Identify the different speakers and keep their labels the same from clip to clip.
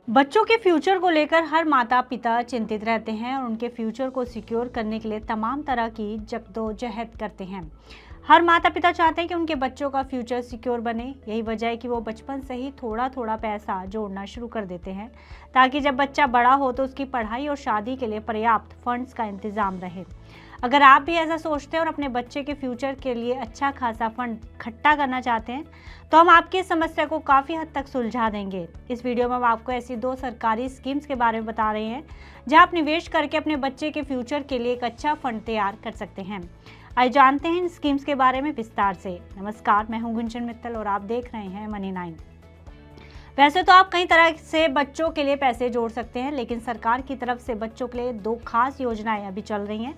Speaker 1: बच्चों के फ्यूचर को लेकर हर माता पिता चिंतित रहते हैं और उनके फ्यूचर को सिक्योर करने के लिए तमाम तरह की जद्दोजहद करते हैं। हर माता पिता चाहते हैं कि उनके बच्चों का फ्यूचर सिक्योर बने। यही वजह है कि वो बचपन से ही थोड़ा थोड़ा पैसा जोड़ना शुरू कर देते हैं ताकि जब बच्चा बड़ा हो तो उसकी पढ़ाई और शादी के लिए पर्याप्त फंड्स का इंतजाम रहे। अगर आप भी ऐसा सोचते हैं और अपने बच्चे के फ्यूचर के लिए अच्छा खासा फंड इकट्ठा करना चाहते हैं तो हम आपकी इस समस्या को काफ़ी हद तक सुलझा देंगे। इस वीडियो में हम आपको ऐसी 2 सरकारी स्कीम्स के बारे में बता रहे हैं जहां आप निवेश करके अपने बच्चे के फ्यूचर के लिए एक अच्छा फंड तैयार कर सकते हैं। आइए जानते हैं इन स्कीम्स के बारे में विस्तार से। नमस्कार, मैं हूं गुंजन मित्तल और आप देख रहे हैं मनी 9। वैसे तो आप कई तरह से बच्चों के लिए पैसे जोड़ सकते हैं, लेकिन सरकार की तरफ से बच्चों के लिए 2 खास योजनाएं अभी चल रही हैं।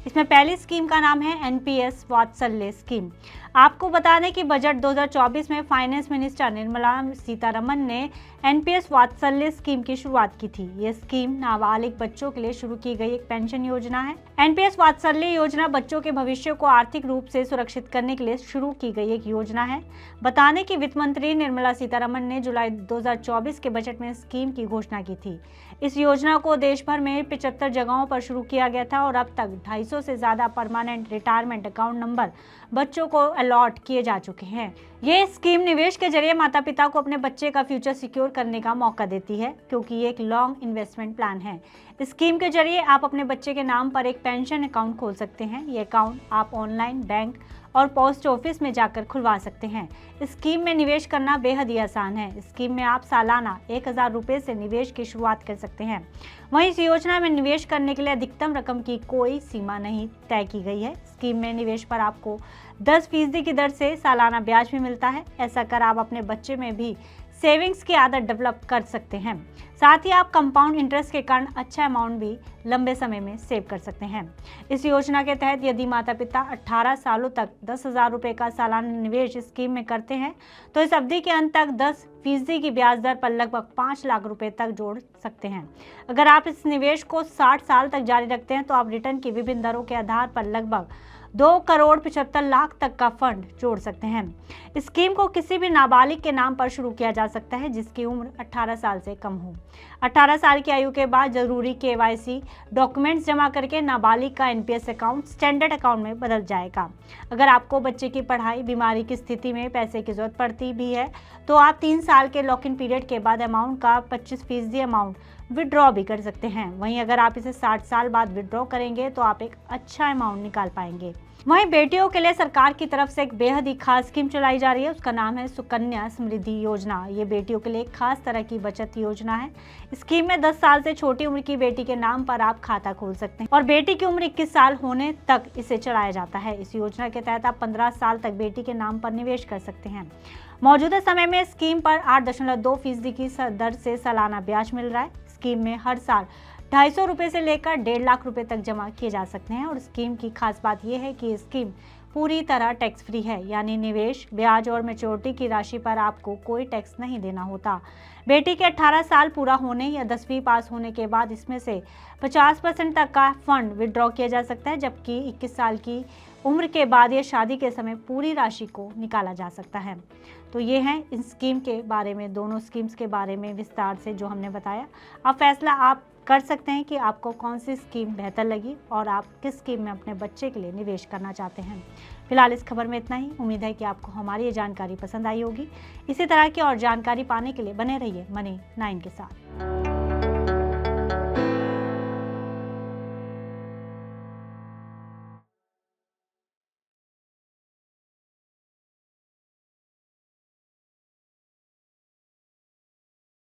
Speaker 1: इसमें पहली स्कीम का नाम है एनपीएस वात्सल्य स्कीम। आपको बता दें कि बजट 2024 में फाइनेंस मिनिस्टर निर्मला सीतारमण ने एनपीएस वात्सल्य स्कीम की शुरुआत की थी। ये स्कीम नाबालिग बच्चों के लिए शुरू की गई एक पेंशन योजना है। एनपीएस वात्सल्य योजना बच्चों के भविष्य को आर्थिक रूप से सुरक्षित करने के लिए शुरू की गई एक योजना है। बता दें कि वित्त मंत्री निर्मला सीतारमण ने जुलाई 2024 के बजट में स्कीम की घोषणा की थी। इस योजना को देश भर में 75 जगहों पर शुरू किया गया था और अब तक 250 से ज्यादा परमानेंट रिटायरमेंट अकाउंट नंबर बच्चों को अलॉट किए जा चुके हैं। ये स्कीम निवेश के जरिए माता पिता को अपने बच्चे का फ्यूचर सिक्योर करने का मौका देती है, क्योंकि ये एक लॉन्ग इन्वेस्टमेंट प्लान है। इस स्कीम के जरिए आप अपने बच्चे के नाम पर एक पेंशन अकाउंट खोल सकते हैं। ये अकाउंट आप ऑनलाइन बैंक और पोस्ट ऑफिस में जाकर खुलवा सकते हैं। इस स्कीम में निवेश करना बेहद ही आसान है। इस स्कीम में आप सालाना 1000 रुपये से निवेश की शुरुआत कर सकते हैं। वहीं इस योजना में निवेश करने के लिए अधिकतम रकम की कोई सीमा नहीं तय की गई है। स्कीम में निवेश पर आपको 10% की दर से सालाना ब्याज भी मिलता है। ऐसा कर आप अपने बच्चे में भी सेविंग्स की आदत डेवलप कर सकते हैं। साथ ही आप कंपाउंड इंटरेस्ट के कारण अच्छा अमाउंट भी लंबे समय में सेव कर सकते हैं। इस योजना के तहत यदि माता पिता 18 सालों तक 10,000 रुपये का सालाना निवेश स्कीम में करते हैं तो इस अवधि के अंत तक 10% की ब्याज दर पर लगभग 5 लाख रुपए तक जोड़ सकते हैं। अगर आप इस निवेश को 60 साल तक जारी रखते हैं तो आप रिटर्न की विभिन्न दरों के आधार पर लगभग 2,75,00,000 तक का फंड जोड़ सकते हैं। इस स्कीम को किसी भी नाबालिग के नाम पर शुरू किया जा सकता है जिसकी उम्र 18 साल से कम हो। 18 साल की आयु के बाद जरूरी केवाईसी डॉक्यूमेंट्स जमा करके नाबालिग का एनपीएस अकाउंट स्टैंडर्ड अकाउंट में बदल जाएगा। अगर आपको बच्चे की पढ़ाई, बीमारी की स्थिति में पैसे की जरूरत पड़ती भी है तो आप 3 साल के लॉक इन पीरियड के बाद अमाउंट का 25% अमाउंट विड्रॉ भी कर सकते हैं। वहीं अगर आप इसे 60 साल बाद विड्रॉ करेंगे तो आप एक अच्छा अमाउंट निकाल पाएंगे। वहीं बेटियों के लिए सरकार की तरफ से एक बेहद ही खास स्कीम चलाई जा रही है। उसका नाम है सुकन्या समृद्धि योजना। ये बेटियों के लिए एक खास तरह की बचत योजना है। स्कीम में 10 साल से छोटी उम्र की बेटी के नाम पर आप खाता खोल सकते हैं और बेटी की उम्र 21 साल होने तक इसे चलाया जाता है। इस योजना के तहत आप 15 साल तक बेटी के नाम पर निवेश कर सकते हैं। मौजूदा समय में स्कीम पर 8.2% की दर से सालाना ब्याज मिल रहा है। स्कीम में हर साल 250 रुपये से लेकर 1.5 लाख रुपए तक जमा किए जा सकते हैं और स्कीम की खास बात यह है कि ये स्कीम पूरी तरह टैक्स फ्री है, यानी निवेश, ब्याज और मैच्योरिटी की राशि पर आपको कोई टैक्स नहीं देना होता। बेटी के 18 साल पूरा होने या 10वीं पास होने के बाद इसमें से 50% तक का फंड विड्रॉ किया जा सकता है, जबकि 21 साल की उम्र के बाद या शादी के समय पूरी राशि को निकाला जा सकता है। तो ये हैं इन स्कीम के बारे में, दोनों स्कीम्स के बारे में विस्तार से जो हमने बताया। अब फैसला आप कर सकते हैं कि आपको कौन सी स्कीम बेहतर लगी और आप किस स्कीम में अपने बच्चे के लिए निवेश करना चाहते हैं। फिलहाल इस खबर में इतना ही। उम्मीद है कि आपको हमारी ये जानकारी पसंद आई होगी। इसी तरह की और जानकारी पाने के लिए बने रहिए मनी 9 के साथ।